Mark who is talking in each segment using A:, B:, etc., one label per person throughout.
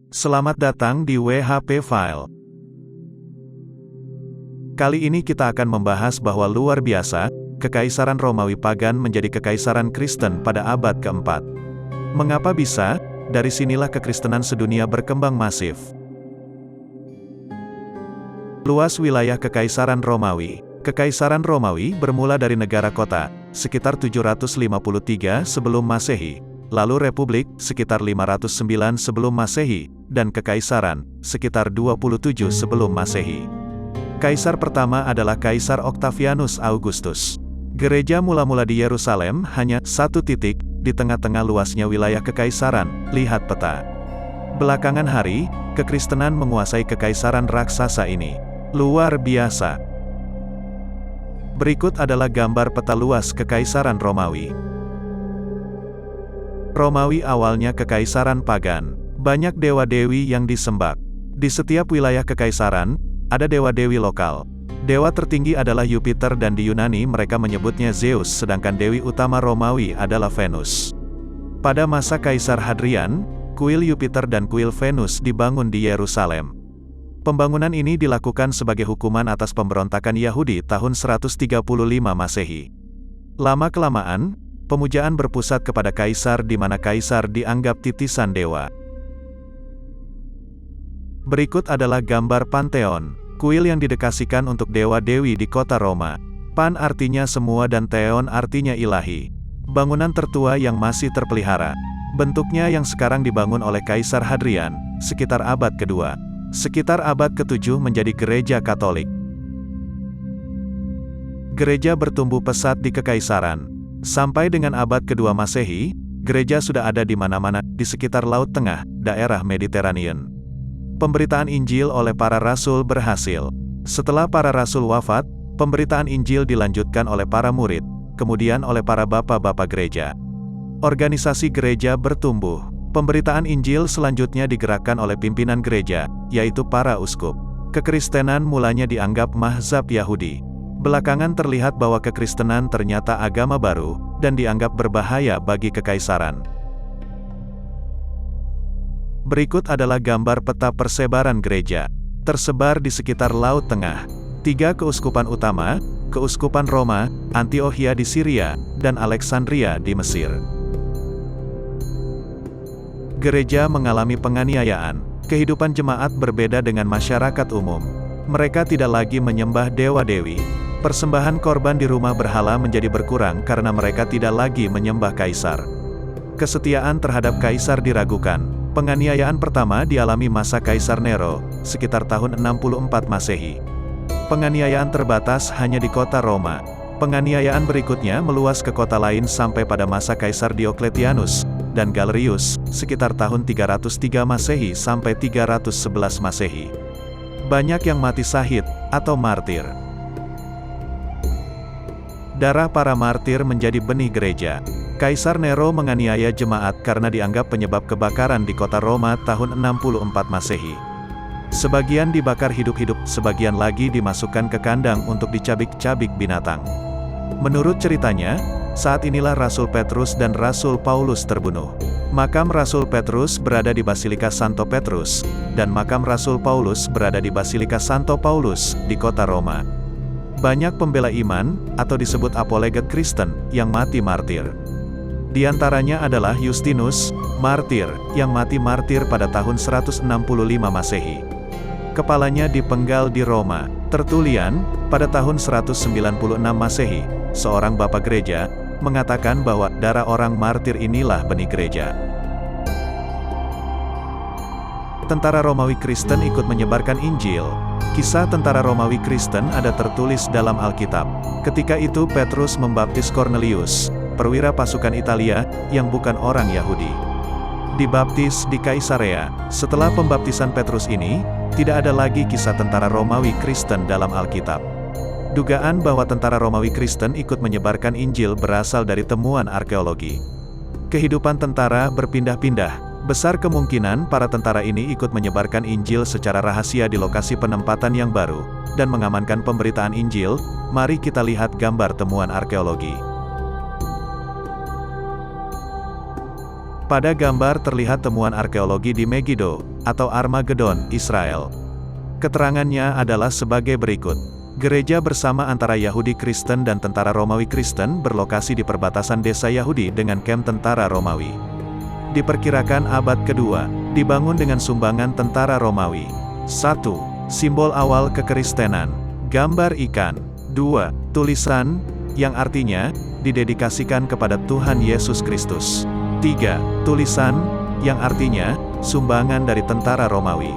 A: Selamat datang di WHP File. Kali ini kita akan membahas bahwa luar biasa, Kekaisaran Romawi Pagan menjadi Kekaisaran Kristen pada abad keempat. Mengapa bisa? Dari sinilah kekristenan sedunia berkembang masif. Luas wilayah Kekaisaran Romawi. Kekaisaran Romawi bermula dari negara kota, sekitar 753 sebelum Masehi, lalu Republik, sekitar 509 sebelum Masehi, dan Kekaisaran, sekitar 27 sebelum Masehi. Kaisar pertama adalah Kaisar Octavianus Augustus. Gereja mula-mula di Yerusalem hanya satu titik, di tengah-tengah luasnya wilayah Kekaisaran, lihat peta. Belakangan hari, kekristenan menguasai Kekaisaran raksasa ini. Luar biasa. Berikut adalah gambar peta luas Kekaisaran Romawi. Romawi awalnya Kekaisaran Pagan. Banyak dewa-dewi yang disembah. Di setiap wilayah kekaisaran, ada dewa-dewi lokal. Dewa tertinggi adalah Jupiter dan di Yunani mereka menyebutnya Zeus, sedangkan dewi utama Romawi adalah Venus. Pada masa Kaisar Hadrian, kuil Jupiter dan kuil Venus dibangun di Yerusalem. Pembangunan ini dilakukan sebagai hukuman atas pemberontakan Yahudi tahun 135 Masehi. Lama-kelamaan, pemujaan berpusat kepada kaisar di mana kaisar dianggap titisan dewa. Berikut adalah gambar Pantheon, kuil yang didedikasikan untuk dewa-dewi di kota Roma. Pan artinya semua dan Theon artinya ilahi. Bangunan tertua yang masih terpelihara. Bentuknya yang sekarang dibangun oleh Kaisar Hadrian, sekitar abad kedua. Sekitar abad ke-7 menjadi gereja Katolik. Gereja bertumbuh pesat di Kekaisaran. Sampai dengan abad kedua Masehi, gereja sudah ada di mana-mana, di sekitar Laut Tengah, daerah Mediterranean. Pemberitaan Injil oleh para rasul berhasil. Setelah para rasul wafat, pemberitaan Injil dilanjutkan oleh para murid, kemudian oleh para bapak-bapak gereja. Organisasi gereja bertumbuh. Pemberitaan Injil selanjutnya digerakkan oleh pimpinan gereja, yaitu para uskup. Kekristenan mulanya dianggap mazhab Yahudi. Belakangan terlihat bahwa kekristenan ternyata agama baru, dan dianggap berbahaya bagi kekaisaran. Berikut adalah gambar peta persebaran gereja. Tersebar di sekitar Laut Tengah. 3 keuskupan utama, Keuskupan Roma, Antiokhia di Syria, dan Alexandria di Mesir. Gereja mengalami penganiayaan. Kehidupan jemaat berbeda dengan masyarakat umum. Mereka tidak lagi menyembah dewa-dewi. Persembahan korban di rumah berhala menjadi berkurang karena mereka tidak lagi menyembah kaisar. Kesetiaan terhadap kaisar diragukan. Penganiayaan pertama dialami masa Kaisar Nero, sekitar tahun 64 Masehi. Penganiayaan terbatas hanya di kota Roma. Penganiayaan berikutnya meluas ke kota lain sampai pada masa Kaisar Diocletianus dan Galerius, sekitar tahun 303 Masehi sampai 311 Masehi. Banyak yang mati syahid, atau martir. Darah para martir menjadi benih gereja. Kaisar Nero menganiaya jemaat karena dianggap penyebab kebakaran di kota Roma tahun 64 Masehi. Sebagian dibakar hidup-hidup, sebagian lagi dimasukkan ke kandang untuk dicabik-cabik binatang. Menurut ceritanya, saat inilah Rasul Petrus dan Rasul Paulus terbunuh. Makam Rasul Petrus berada di Basilika Santo Petrus, dan makam Rasul Paulus berada di Basilika Santo Paulus, di kota Roma. Banyak pembela iman, atau disebut apologet Kristen, yang mati martir. Di antaranya adalah Justinus, martir, yang mati martir pada tahun 165 Masehi. Kepalanya dipenggal di Roma. Tertullian, pada tahun 196 Masehi, seorang bapak gereja, mengatakan bahwa darah orang martir inilah benih gereja. Tentara Romawi Kristen ikut menyebarkan Injil. Kisah tentara Romawi Kristen ada tertulis dalam Alkitab. Ketika itu Petrus membaptis Cornelius, perwira pasukan Italia, yang bukan orang Yahudi. Dibaptis di Kaisarea. Setelah pembaptisan Petrus ini, tidak ada lagi kisah tentara Romawi Kristen dalam Alkitab. Dugaan bahwa tentara Romawi Kristen ikut menyebarkan Injil berasal dari temuan arkeologi. Kehidupan tentara berpindah-pindah. Besar kemungkinan para tentara ini ikut menyebarkan Injil secara rahasia di lokasi penempatan yang baru, dan mengamankan pemberitaan Injil. Mari kita lihat gambar temuan arkeologi. Pada gambar terlihat temuan arkeologi di Megiddo, atau Armageddon, Israel. Keterangannya adalah sebagai berikut. Gereja bersama antara Yahudi Kristen dan tentara Romawi Kristen berlokasi di perbatasan desa Yahudi dengan kamp tentara Romawi. Diperkirakan abad kedua, dibangun dengan sumbangan tentara Romawi. 1. Simbol awal kekristenan. Gambar ikan. 2. Tulisan, yang artinya, didedikasikan kepada Tuhan Yesus Kristus. 3. Tulisan, yang artinya, sumbangan dari tentara Romawi.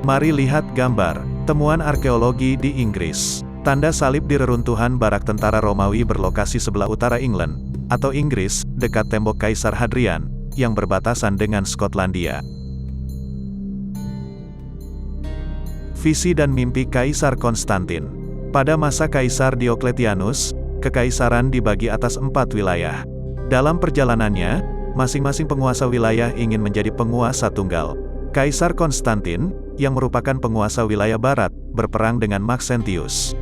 A: Mari lihat gambar, temuan arkeologi di Inggris. Tanda salib di reruntuhan barak tentara Romawi berlokasi sebelah utara England, atau Inggris, dekat tembok Kaisar Hadrian, yang berbatasan dengan Skotlandia. Visi dan mimpi Kaisar Konstantin. Pada masa Kaisar Diocletianus, kekaisaran dibagi atas 4 wilayah. Dalam perjalanannya, masing-masing penguasa wilayah ingin menjadi penguasa tunggal. Kaisar Konstantin, yang merupakan penguasa wilayah barat, berperang dengan Maxentius,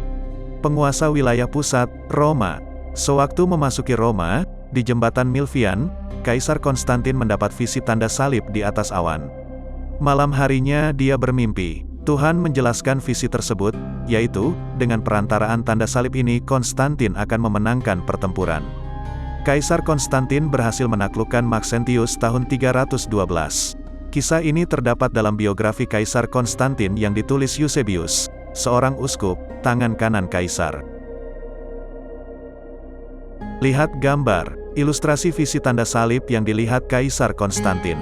A: penguasa wilayah pusat, Roma. Sewaktu memasuki Roma, di jembatan Milvian, Kaisar Konstantin mendapat visi tanda salib di atas awan. Malam harinya dia bermimpi. Tuhan menjelaskan visi tersebut, yaitu, dengan perantaraan tanda salib ini Konstantin akan memenangkan pertempuran. Kaisar Konstantin berhasil menaklukkan Maxentius tahun 312. Kisah ini terdapat dalam biografi Kaisar Konstantin yang ditulis Eusebius, seorang uskup, tangan kanan Kaisar. Lihat gambar, ilustrasi visi tanda salib yang dilihat Kaisar Konstantin.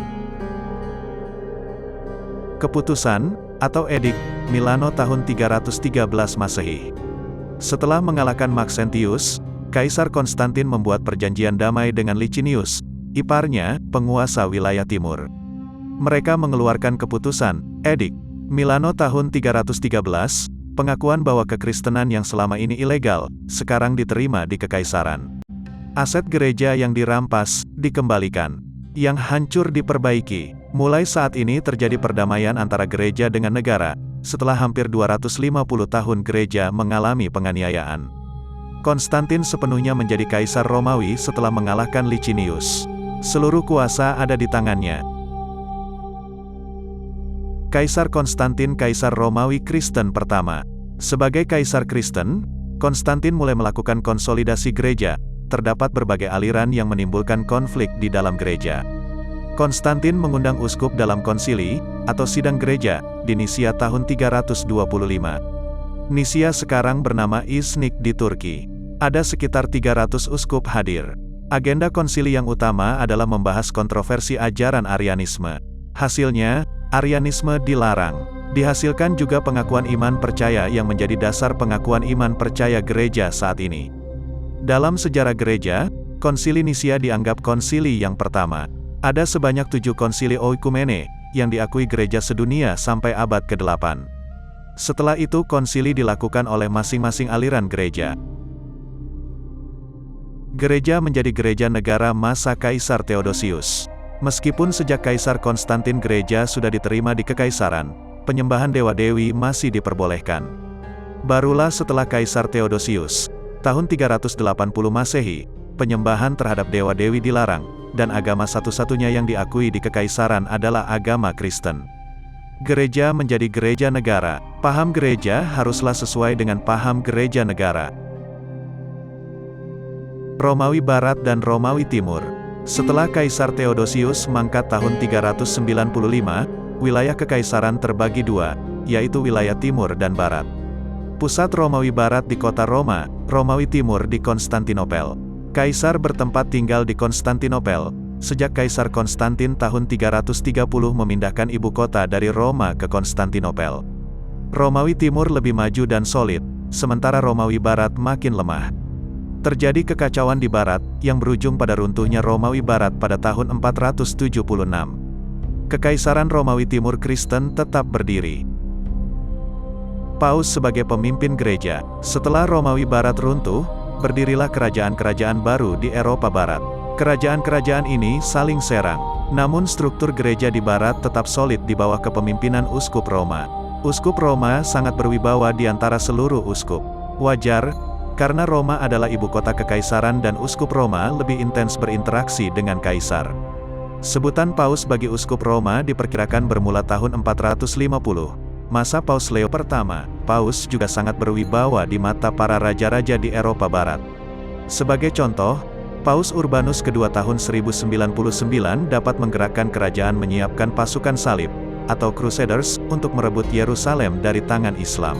A: Keputusan, atau edik, Milano tahun 313 Masehi. Setelah mengalahkan Maxentius, Kaisar Konstantin membuat perjanjian damai dengan Licinius, iparnya, penguasa wilayah timur. Mereka mengeluarkan keputusan, edik, Milano tahun 313, pengakuan bahwa kekristenan yang selama ini ilegal, sekarang diterima di kekaisaran. Aset gereja yang dirampas, dikembalikan. Yang hancur diperbaiki. Mulai saat ini terjadi perdamaian antara gereja dengan negara, setelah hampir 250 tahun gereja mengalami penganiayaan. Konstantin sepenuhnya menjadi Kaisar Romawi setelah mengalahkan Licinius. Seluruh kuasa ada di tangannya. Kaisar Konstantin Kaisar Romawi Kristen pertama. Sebagai Kaisar Kristen, Konstantin mulai melakukan konsolidasi gereja. Terdapat berbagai aliran yang menimbulkan konflik di dalam gereja. Konstantin mengundang uskup dalam konsili, atau sidang gereja, di Nisia tahun 325. Nisia sekarang bernama Iznik di Turki. Ada sekitar 300 uskup hadir. Agenda konsili yang utama adalah membahas kontroversi ajaran Arianisme. Hasilnya, Arianisme dilarang. Dihasilkan juga pengakuan iman percaya yang menjadi dasar pengakuan iman percaya gereja saat ini. Dalam sejarah gereja, konsili Nisia dianggap konsili yang pertama. Ada sebanyak 7 konsili oikumene, yang diakui gereja sedunia sampai abad ke-8. Setelah itu konsili dilakukan oleh masing-masing aliran gereja. Gereja menjadi gereja negara masa Kaisar Theodosius. Meskipun sejak Kaisar Konstantin gereja sudah diterima di kekaisaran, penyembahan dewa-dewi masih diperbolehkan. Barulah setelah Kaisar Theodosius, tahun 380 Masehi, penyembahan terhadap dewa-dewi dilarang, dan agama satu-satunya yang diakui di kekaisaran adalah agama Kristen. Gereja menjadi gereja negara. Paham gereja haruslah sesuai dengan paham gereja negara. Romawi Barat dan Romawi Timur. Setelah Kaisar Theodosius mangkat tahun 395, wilayah kekaisaran terbagi dua, yaitu wilayah timur dan barat. Pusat Romawi Barat di kota Roma, Romawi Timur di Konstantinopel. Kaisar bertempat tinggal di Konstantinopel, sejak Kaisar Konstantin tahun 330 memindahkan ibu kota dari Roma ke Konstantinopel. Romawi Timur lebih maju dan solid, sementara Romawi Barat makin lemah. Terjadi kekacauan di Barat, yang berujung pada runtuhnya Romawi Barat pada tahun 476. Kekaisaran Romawi Timur Kristen tetap berdiri. Paus sebagai pemimpin gereja. Setelah Romawi Barat runtuh, berdirilah kerajaan-kerajaan baru di Eropa Barat. Kerajaan-kerajaan ini saling serang. Namun struktur gereja di Barat tetap solid di bawah kepemimpinan Uskup Roma. Uskup Roma sangat berwibawa di antara seluruh uskup. Wajar, Karena Roma adalah ibu kota kekaisaran dan uskup Roma lebih intens berinteraksi dengan kaisar. Sebutan Paus bagi uskup Roma diperkirakan bermula tahun 450. Masa Paus Leo pertama, Paus juga sangat berwibawa di mata para raja-raja di Eropa Barat. Sebagai contoh, Paus Urbanus kedua tahun 1099 dapat menggerakkan kerajaan menyiapkan pasukan salib, atau Crusaders, untuk merebut Yerusalem dari tangan Islam.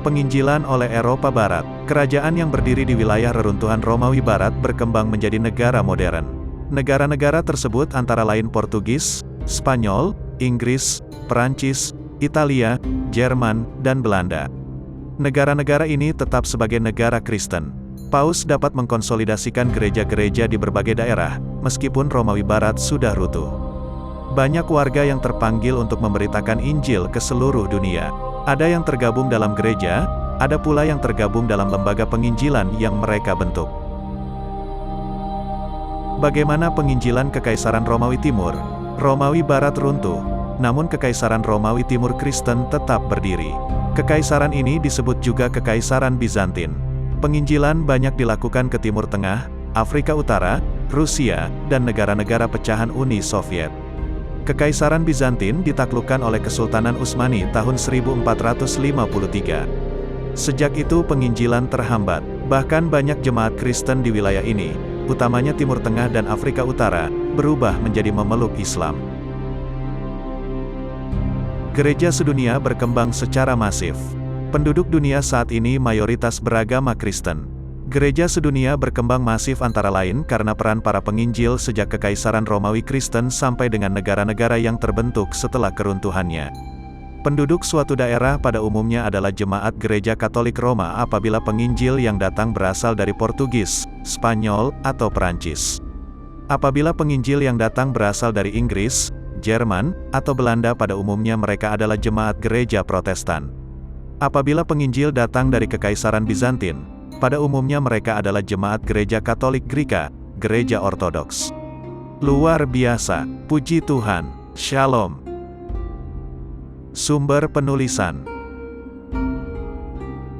A: Penginjilan oleh Eropa Barat, kerajaan yang berdiri di wilayah reruntuhan Romawi Barat berkembang menjadi negara modern. Negara-negara tersebut antara lain Portugis, Spanyol, Inggris, Perancis, Italia, Jerman, dan Belanda. Negara-negara ini tetap sebagai negara Kristen. Paus dapat mengkonsolidasikan gereja-gereja di berbagai daerah, meskipun Romawi Barat sudah runtuh. Banyak warga yang terpanggil untuk memberitakan Injil ke seluruh dunia. Ada yang tergabung dalam gereja, ada pula yang tergabung dalam lembaga penginjilan yang mereka bentuk. Bagaimana penginjilan Kekaisaran Romawi Timur? Romawi Barat runtuh, namun Kekaisaran Romawi Timur Kristen tetap berdiri. Kekaisaran ini disebut juga Kekaisaran Bizantin. Penginjilan banyak dilakukan ke Timur Tengah, Afrika Utara, Rusia, dan negara-negara pecahan Uni Soviet. Kekaisaran Bizantin ditaklukkan oleh Kesultanan Utsmani tahun 1453. Sejak itu penginjilan terhambat, bahkan banyak jemaat Kristen di wilayah ini, utamanya Timur Tengah dan Afrika Utara, berubah menjadi memeluk Islam. Gereja sedunia berkembang secara masif. Penduduk dunia saat ini mayoritas beragama Kristen. Gereja sedunia berkembang masif antara lain karena peran para penginjil sejak Kekaisaran Romawi Kristen sampai dengan negara-negara yang terbentuk setelah keruntuhannya. Penduduk suatu daerah pada umumnya adalah jemaat Gereja Katolik Roma apabila penginjil yang datang berasal dari Portugis, Spanyol, atau Perancis. Apabila penginjil yang datang berasal dari Inggris, Jerman, atau Belanda pada umumnya mereka adalah jemaat gereja Protestan. Apabila penginjil datang dari Kekaisaran Bizantin, pada umumnya mereka adalah jemaat gereja Katolik Greka, gereja Ortodoks. Luar biasa, puji Tuhan, Shalom. Sumber penulisan.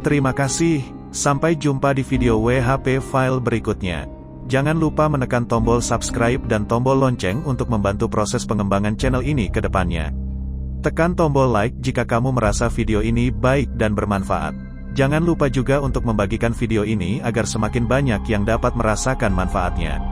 A: Terima kasih, sampai jumpa di video WHP file berikutnya. Jangan lupa menekan tombol subscribe dan tombol lonceng untuk membantu proses pengembangan channel ini ke depannya. Tekan tombol like jika kamu merasa video ini baik dan bermanfaat. Jangan lupa juga untuk membagikan video ini agar semakin banyak yang dapat merasakan manfaatnya.